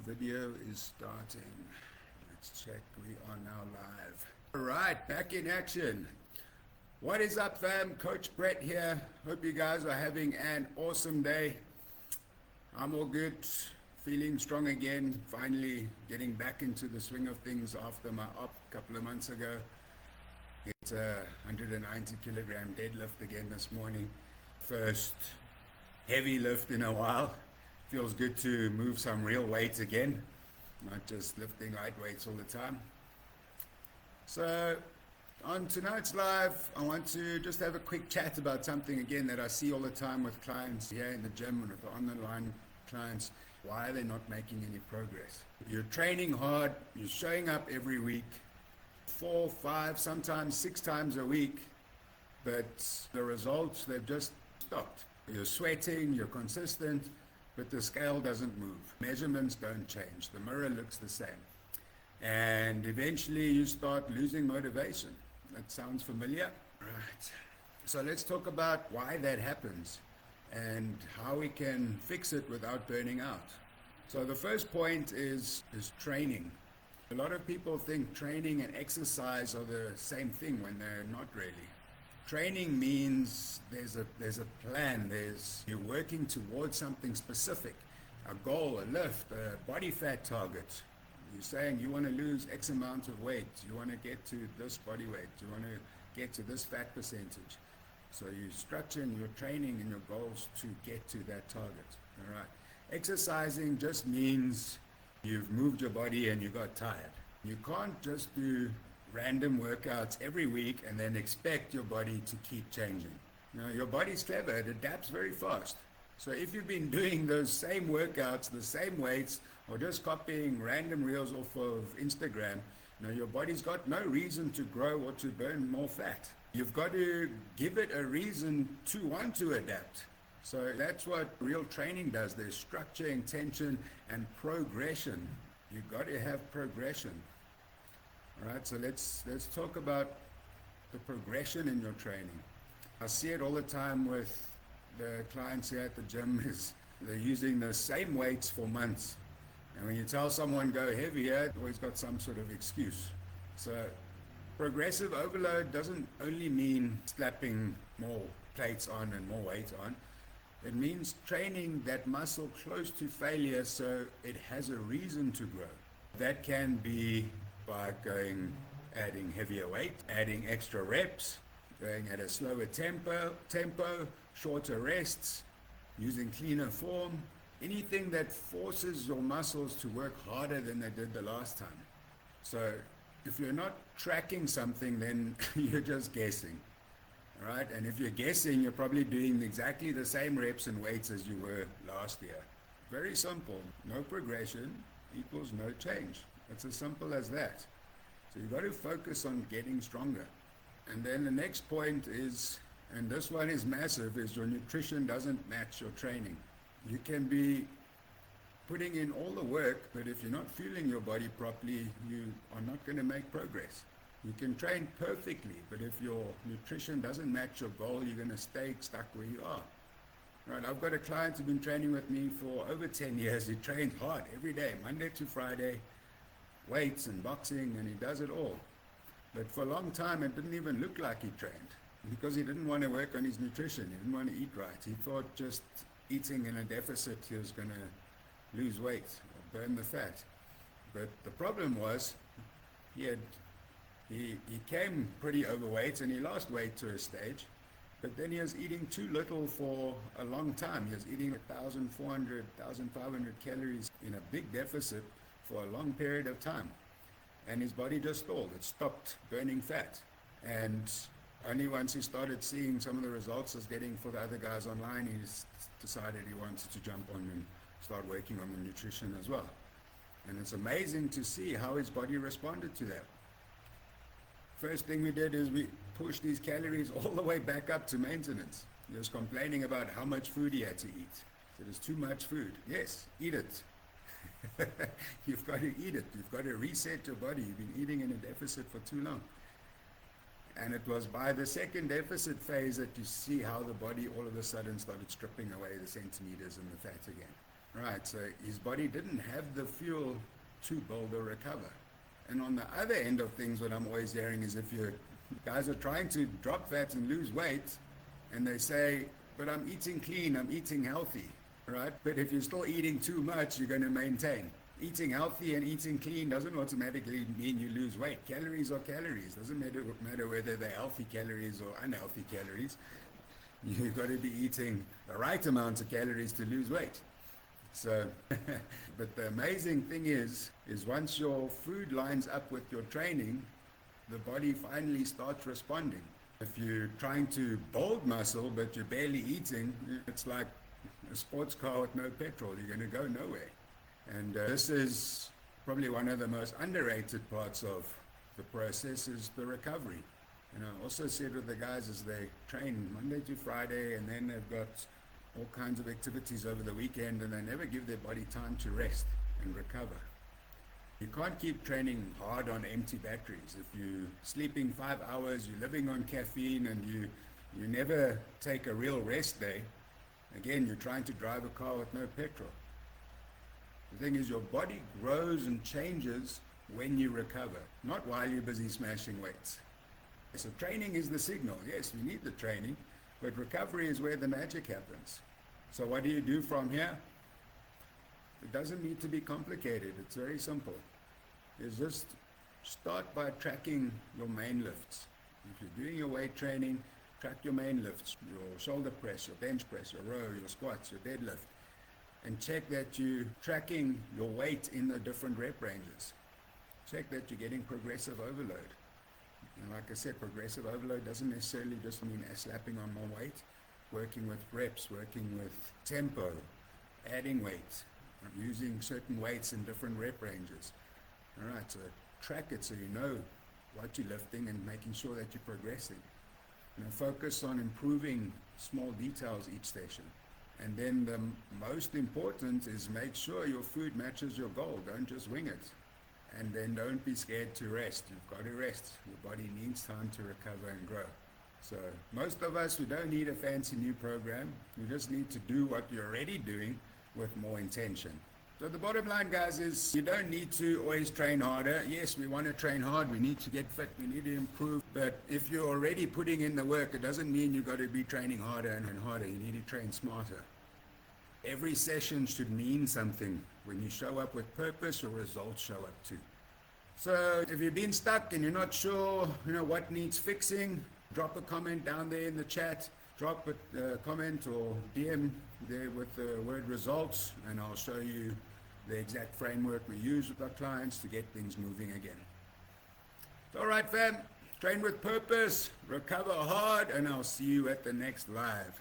Video is starting. Let's check. We are now live. All right, back in action. What is up, fam? Coach Brett here. Hope you guys are having an awesome day. I'm all good. Feeling strong again. Finally getting back into the swing of things after my op a couple of months ago. It's a 190 kilogram deadlift again this morning. First heavy lift in a while. Feels good to move some real weights again, not just lifting light weights all the time. So on tonight's live, I want to just have a quick chat about something again that I see all the time with clients here in the gym and with the online clients. Why are they not making any progress? You're training hard, you're showing up every week, 4, 5, sometimes 6 times a week, but the results, they've just stopped. You're sweating, you're consistent, but the scale doesn't move. Measurements don't change. The mirror looks the same. And eventually you start losing motivation. That sounds familiar? Right. So let's talk about why that happens and how we can fix it without burning out. So the first point is training. A lot of people think training and exercise are the same thing when they're not really. Training means there's a plan, you're working towards something specific, a goal, a lift, a body fat target. You're saying you want to lose X amount of weight, you want to get to this body weight, you want to get to this fat percentage. So you're structuring your training and your goals to get to that target. All right. Exercising just means you've moved your body and you got tired. You can't just do random workouts every week and then expect your body to keep changing. You know, your body's clever, it adapts very fast. So if you've been doing those same workouts, the same weights, or just copying random reels off of Instagram, you know, your body's got no reason to grow or to burn more fat. You've got to give it a reason to want to adapt. So that's what real training does. There's structure, intention, and progression. You've got to have progression. All right, so let's talk about the progression in your training. I see it all the time with the clients here at the gym. They're using the same weights for months. And when you tell someone go heavier, it's always got some sort of excuse. So progressive overload doesn't only mean slapping more plates on and more weight on. It means training that muscle close to failure so it has a reason to grow. That can be by adding heavier weight, adding extra reps, going at a slower tempo, shorter rests, using cleaner form, anything that forces your muscles to work harder than they did the last time. So if you're not tracking something, then you're just guessing. All right, and if you're guessing, you're probably doing exactly the same reps and weights as you were last year. Very simple. No progression equals no change. It's as simple as that. So you've got to focus on getting stronger. And then the next point is, and this one is massive, is your nutrition doesn't match your training. You can be putting in all the work, but if you're not fueling your body properly, you are not going to make progress. You can train perfectly, but if your nutrition doesn't match your goal, you're going to stay stuck where you are. Right, I've got a client who's been training with me for over 10 years. He trains hard every day, Monday to Friday, weights and boxing, and he does it all. But for a long time, it didn't even look like he trained because he didn't want to work on his nutrition. He didn't want to eat right. He thought just eating in a deficit, he was going to lose weight or burn the fat. But the problem was he came pretty overweight and he lost weight to a stage, but then he was eating too little for a long time. He was eating 1,400, 1,500 calories in a big deficit for a long period of time. And his body just stalled. It stopped burning fat. And only once he started seeing some of the results he's getting for the other guys online, he decided he wanted to jump on and start working on the nutrition as well. And it's amazing to see how his body responded to that. First thing we did is we pushed these calories all the way back up to maintenance. He was complaining about how much food he had to eat. So there's too much food. Yes, eat it. You've got to eat it. You've got to reset your body. You've been eating in a deficit for too long. And it was by the second deficit phase that you see how the body all of a sudden started stripping away the centimeters and the fat again. Right, so his body didn't have the fuel to build or recover. And on the other end of things, what I'm always hearing is if you guys are trying to drop fat and lose weight, and they say, but I'm eating clean, I'm eating healthy, right? But if you're still eating too much, you're going to maintain. Eating healthy and eating clean doesn't automatically mean you lose weight. Calories are calories. Doesn't matter whether they're healthy calories or unhealthy calories. You've got to be eating the right amount of calories to lose weight. So, but the amazing thing is once your food lines up with your training, the body finally starts responding. If you're trying to build muscle but you're barely eating, it's like a sports car with no petrol. You're going to go nowhere. And this is probably one of the most underrated parts of the process is the recovery. And I also said with the guys as they train Monday to Friday, and then they've got all kinds of activities over the weekend, and they never give their body time to rest and recover. You can't keep training hard on empty batteries. If you're sleeping 5 hours, you're living on caffeine, and you never take a real rest day, again, you're trying to drive a car with no petrol. The thing is, your body grows and changes when you recover, not while you're busy smashing weights. So training is the signal. Yes, we need the training, but recovery is where the magic happens. So what do you do from here? It doesn't need to be complicated. It's very simple. You just start by tracking your main lifts. If you're doing your weight training, track your main lifts, your shoulder press, your bench press, your row, your squats, your deadlift, and check that you're tracking your weight in the different rep ranges. Check that you're getting progressive overload. And like I said, progressive overload doesn't necessarily just mean slapping on more weight. Working with reps, working with tempo, adding weight, using certain weights in different rep ranges. All right, so track it so you know what you're lifting and making sure that you're progressing. Focus on improving small details each session. And then the most important is make sure your food matches your goal. Don't just wing it. And then don't be scared to rest. You've got to rest. Your body needs time to recover and grow. So most of us, we don't need a fancy new program. We just need to do what you're already doing with more intention. So the bottom line, guys, is you don't need to always train harder. Yes, we want to train hard. We need to get fit. We need to improve. But if you're already putting in the work, it doesn't mean you've got to be training harder and harder. You need to train smarter. Every session should mean something. When you show up with purpose, your results show up too. So if you've been stuck and you're not sure, what needs fixing, drop a comment down there in the chat. Drop a comment or DM there with the word results, and I'll show you the exact framework we use with our clients to get things moving again. All right, fam. Train with purpose, recover hard, and I'll see you at the next live.